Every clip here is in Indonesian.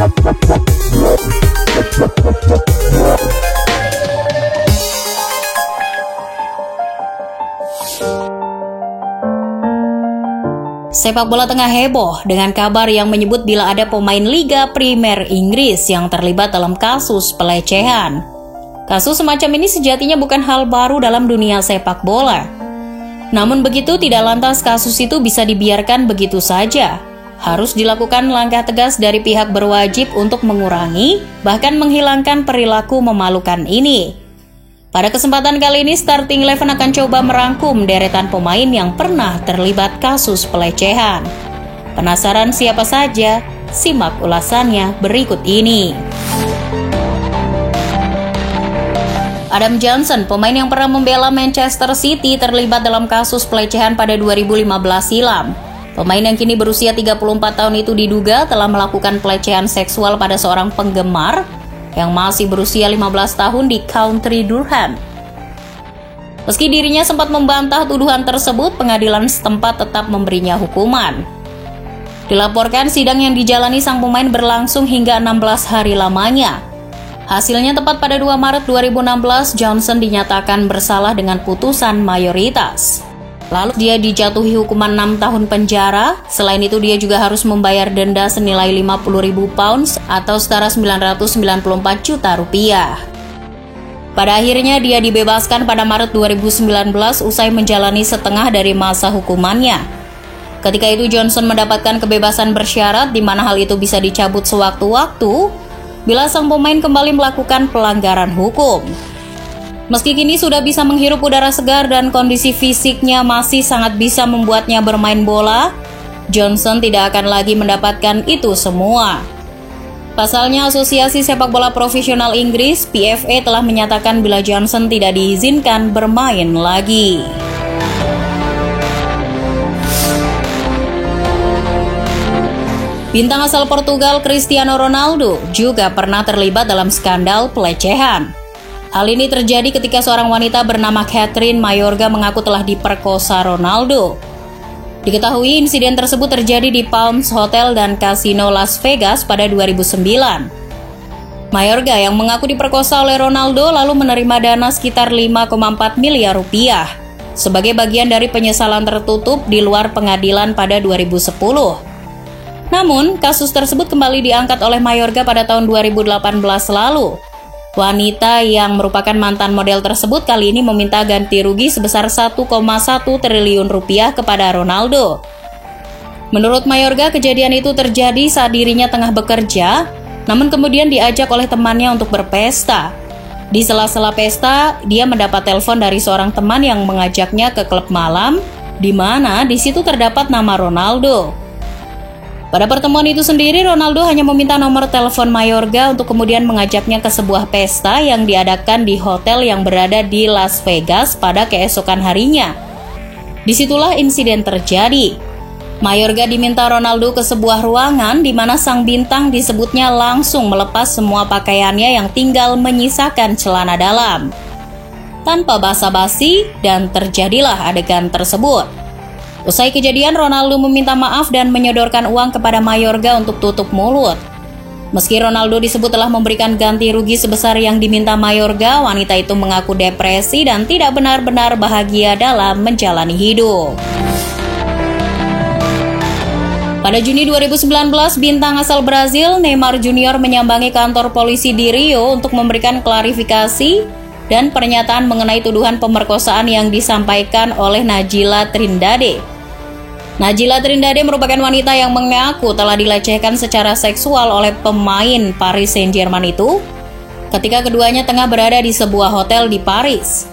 Sepak bola tengah heboh dengan kabar yang menyebut bila ada pemain Liga Primer Inggris yang terlibat dalam kasus pelecehan. Kasus semacam ini sejatinya bukan hal baru dalam dunia sepak bola. Namun begitu tidak lantas kasus itu bisa dibiarkan begitu saja. Harus dilakukan langkah tegas dari pihak berwajib untuk mengurangi, bahkan menghilangkan perilaku memalukan ini. Pada kesempatan kali ini, Starting Eleven akan coba merangkum deretan pemain yang pernah terlibat kasus pelecehan. Penasaran siapa saja? Simak ulasannya berikut ini. Adam Johnson, pemain yang pernah membela Manchester City, terlibat dalam kasus pelecehan pada 2015 silam. Pemain yang kini berusia 34 tahun itu diduga telah melakukan pelecehan seksual pada seorang penggemar yang masih berusia 15 tahun di County Durham. Meski dirinya sempat membantah tuduhan tersebut, pengadilan setempat tetap memberinya hukuman. Dilaporkan sidang yang dijalani sang pemain berlangsung hingga 16 hari lamanya. Hasilnya tepat pada 2 Maret 2016, Johnson dinyatakan bersalah dengan putusan mayoritas. Lalu dia dijatuhi hukuman 6 tahun penjara. Selain itu dia juga harus membayar denda senilai 50.000 pounds atau setara 994 juta rupiah. Pada akhirnya dia dibebaskan pada Maret 2019 usai menjalani setengah dari masa hukumannya. Ketika itu Johnson mendapatkan kebebasan bersyarat di mana hal itu bisa dicabut sewaktu-waktu bila sang pemain kembali melakukan pelanggaran hukum. Meski kini sudah bisa menghirup udara segar dan kondisi fisiknya masih sangat bisa membuatnya bermain bola, Johnson tidak akan lagi mendapatkan itu semua. Pasalnya, Asosiasi Sepak Bola Profesional Inggris (PFA) telah menyatakan bila Johnson tidak diizinkan bermain lagi. Bintang asal Portugal Cristiano Ronaldo juga pernah terlibat dalam skandal pelecehan. Hal ini terjadi ketika seorang wanita bernama Catherine Mayorga mengaku telah diperkosa Ronaldo. Diketahui insiden tersebut terjadi di Palms Hotel dan Casino Las Vegas pada 2009. Mayorga yang mengaku diperkosa oleh Ronaldo lalu menerima dana sekitar 5,4 miliar rupiah sebagai bagian dari penyesalan tertutup di luar pengadilan pada 2010. Namun, kasus tersebut kembali diangkat oleh Mayorga pada tahun 2018 lalu. Wanita yang merupakan mantan model tersebut kali ini meminta ganti rugi sebesar 1,1 triliun rupiah kepada Ronaldo. Menurut Mayorga, kejadian itu terjadi saat dirinya tengah bekerja, namun kemudian diajak oleh temannya untuk berpesta. Di sela-sela pesta, dia mendapat telepon dari seorang teman yang mengajaknya ke klub malam, di mana di situ terdapat nama Ronaldo. Pada pertemuan itu sendiri, Ronaldo hanya meminta nomor telepon Mayorga untuk kemudian mengajaknya ke sebuah pesta yang diadakan di hotel yang berada di Las Vegas pada keesokan harinya. Disitulah insiden terjadi. Mayorga diminta Ronaldo ke sebuah ruangan di mana sang bintang disebutnya langsung melepas semua pakaiannya yang tinggal menyisakan celana dalam. Tanpa basa-basi, dan terjadilah adegan tersebut. Usai kejadian, Ronaldo meminta maaf dan menyodorkan uang kepada Mayorga untuk tutup mulut. Meski Ronaldo disebut telah memberikan ganti rugi sebesar yang diminta Mayorga, wanita itu mengaku depresi dan tidak benar-benar bahagia dalam menjalani hidup. Pada Juni 2019, bintang asal Brazil Neymar Junior menyambangi kantor polisi di Rio untuk memberikan klarifikasi dan pernyataan mengenai tuduhan pemerkosaan yang disampaikan oleh Najila Trindade. Najila Trindade merupakan wanita yang mengaku telah dilecehkan secara seksual oleh pemain Paris Saint-Germain itu ketika keduanya tengah berada di sebuah hotel di Paris.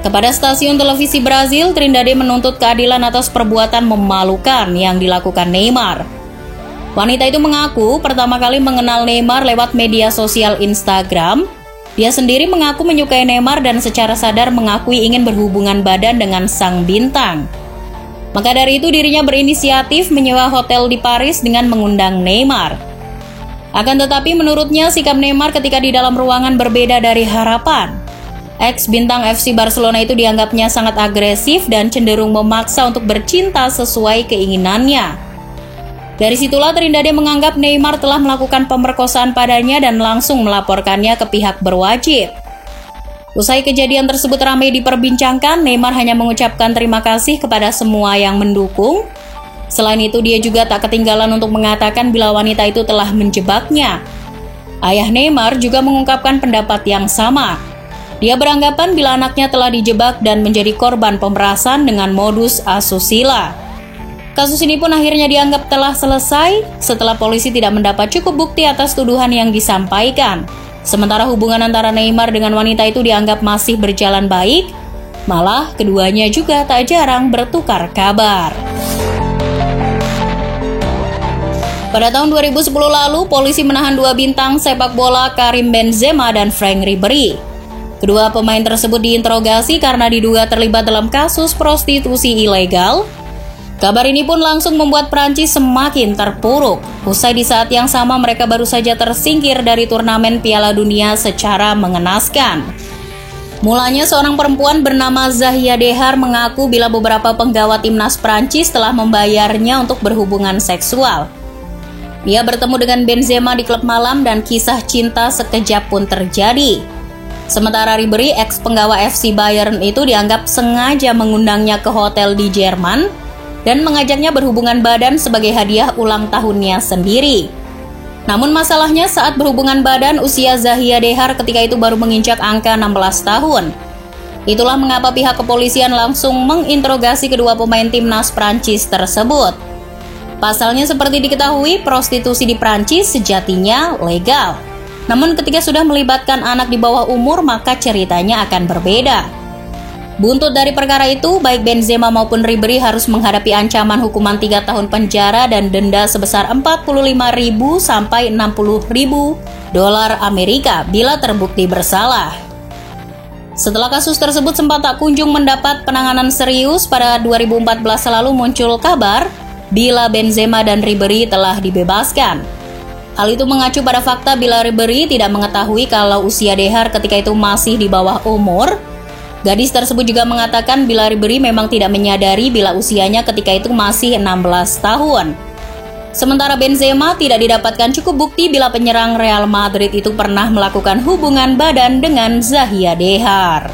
Kepada stasiun televisi Brazil, Trindade menuntut keadilan atas perbuatan memalukan yang dilakukan Neymar. Wanita itu mengaku pertama kali mengenal Neymar lewat media sosial Instagram. Dia sendiri mengaku menyukai Neymar dan secara sadar mengakui ingin berhubungan badan dengan sang bintang. Maka dari itu dirinya berinisiatif menyewa hotel di Paris dengan mengundang Neymar. Akan tetapi menurutnya sikap Neymar ketika di dalam ruangan berbeda dari harapan. Ex-bintang FC Barcelona itu dianggapnya sangat agresif dan cenderung memaksa untuk bercinta sesuai keinginannya. Dari situlah Trindade menganggap Neymar telah melakukan pemerkosaan padanya dan langsung melaporkannya ke pihak berwajib. Usai kejadian tersebut ramai diperbincangkan, Neymar hanya mengucapkan terima kasih kepada semua yang mendukung. Selain itu, dia juga tak ketinggalan untuk mengatakan bila wanita itu telah menjebaknya. Ayah Neymar juga mengungkapkan pendapat yang sama. Dia beranggapan bila anaknya telah dijebak dan menjadi korban pemerasan dengan modus asusila. Kasus ini pun akhirnya dianggap telah selesai setelah polisi tidak mendapat cukup bukti atas tuduhan yang disampaikan. Sementara hubungan antara Neymar dengan wanita itu dianggap masih berjalan baik, malah keduanya juga tak jarang bertukar kabar. Pada tahun 2010 lalu, polisi menahan dua bintang sepak bola Karim Benzema dan Franck Ribéry. Kedua pemain tersebut diinterogasi karena diduga terlibat dalam kasus prostitusi ilegal. Kabar ini pun langsung membuat Prancis semakin terpuruk. Usai di saat yang sama mereka baru saja tersingkir dari turnamen Piala Dunia secara mengenaskan. Mulanya seorang perempuan bernama Zahia Dehar mengaku bila beberapa penggawa timnas Prancis telah membayarnya untuk berhubungan seksual. Ia bertemu dengan Benzema di klub malam dan kisah cinta sekejap pun terjadi. Sementara Ribéry, ex penggawa FC Bayern itu dianggap sengaja mengundangnya ke hotel di Jerman dan mengajaknya berhubungan badan sebagai hadiah ulang tahunnya sendiri. Namun masalahnya saat berhubungan badan, usia Zahia Dehar ketika itu baru menginjak angka 16 tahun. Itulah mengapa pihak kepolisian langsung menginterogasi kedua pemain timnas Prancis tersebut. Pasalnya seperti diketahui, prostitusi di Prancis sejatinya legal. Namun ketika sudah melibatkan anak di bawah umur, maka ceritanya akan berbeda. Buntut dari perkara itu, baik Benzema maupun Ribéry harus menghadapi ancaman hukuman 3 tahun penjara dan denda sebesar 45.000 sampai 60.000 dolar Amerika bila terbukti bersalah. Setelah kasus tersebut sempat tak kunjung mendapat penanganan serius, pada 2014 lalu muncul kabar bila Benzema dan Ribéry telah dibebaskan. Hal itu mengacu pada fakta bila Ribéry tidak mengetahui kalau usia Dehar ketika itu masih di bawah umur. Gadis tersebut juga mengatakan bila Ribéry memang tidak menyadari bila usianya ketika itu masih 16 tahun. Sementara Benzema tidak didapatkan cukup bukti bila penyerang Real Madrid itu pernah melakukan hubungan badan dengan Zahia Dehar.